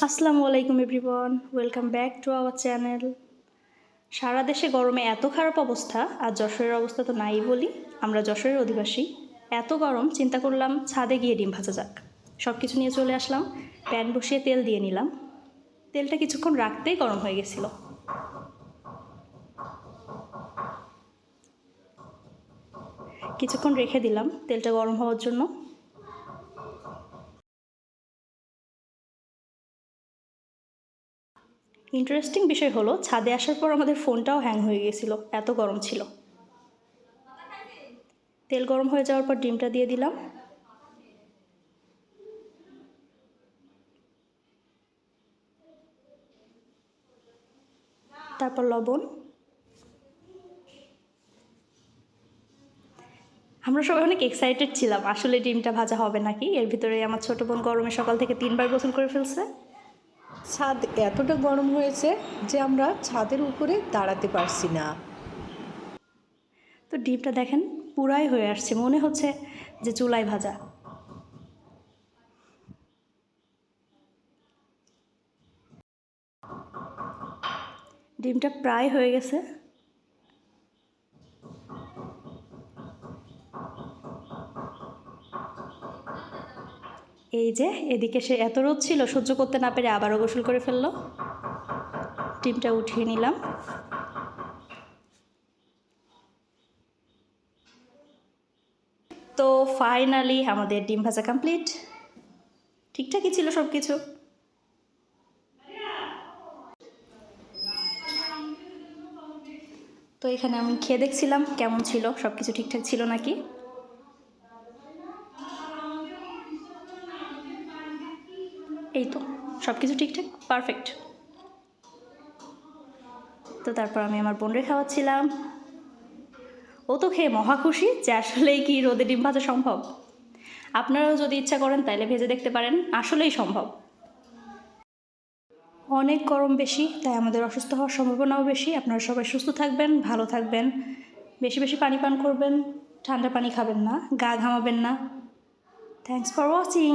আসসালামু আলাইকুম everyone, welcome back to our channel. সারা দেশে গরমে এত খারাপ অবস্থা, আর যশোরের অবস্থা তো নাই বলি। আমরা যশোরের অধিবাসী, এত গরম চিন্তা করলাম ছাদে গিয়ে ডিম ভাজা যাক। সব কিছু নিয়ে চলে আসলাম, প্যান বসিয়ে তেল দিয়ে নিলাম। তেলটা কিছুক্ষণ রাখতেই গরম হয়ে গেছিল। কিছুক্ষণ রেখে দিলাম তেলটা গরম হওয়ার জন্য। ইন্টারেস্টিং বিষয় হলো, ছাদে আসার পর আমাদের ফোনটাও হ্যাং হয়ে গেছিল, এত গরম ছিল। তেল গরম হয়ে যাওয়ার পর ডিমটা দিয়ে দিলাম। তারপর লবণ। আমরা সবাই অনেক এক্সাইটেড ছিলাম আসলে ডিমটা ভাজা হবে নাকি। এর ভিতরে আমার ছোটো বোন গরমে সকাল থেকে 3বার গোসল করে ফেলছে। ছাদ এতটা গরম হয়েছে যে আমরা ছাদের উপরে দাঁড়াতে পারছি না। তো ডিমটা দেখেন পুরাই হয়ে আসছে, মনে হচ্ছে যে চুলায় ভাজা। ডিমটা প্রায় হয়ে গেছে। এই যে এদিকে সে এত রোদ ছিল, সহ্য করতে না পেরে আবারও গোসল করে ফেললো। ডিমটা উঠিয়ে নিলাম। তো ফাইনালি আমাদের ডিম ভাজা কমপ্লিট। ঠিকঠাকই ছিল সব কিছু। তো এখানে আমি খেয়ে দেখছিলাম কেমন ছিল, সব কিছু ঠিকঠাক ছিল নাকি। এই তো সব কিছু ঠিকঠাক, পারফেক্ট। তো তারপর আমি আমার বোনরে খাওয়াচ্ছিলাম। ও তো খেয়ে মহা খুশি যে আসলেই কি রোদে ডিম ভাজা সম্ভব। আপনারাও যদি ইচ্ছা করেন তাহলে ভেজে দেখতে পারেন, আসলেই সম্ভব। অনেক গরম বেশি, তাই আমাদের অসুস্থ হওয়ার সম্ভাবনাও বেশি। আপনারা সবাই সুস্থ থাকবেন, ভালো থাকবেন, বেশি বেশি পানি পান করবেন, ঠান্ডা পানি খাবেন না, গা ঘামাবেন না। Thanks for watching.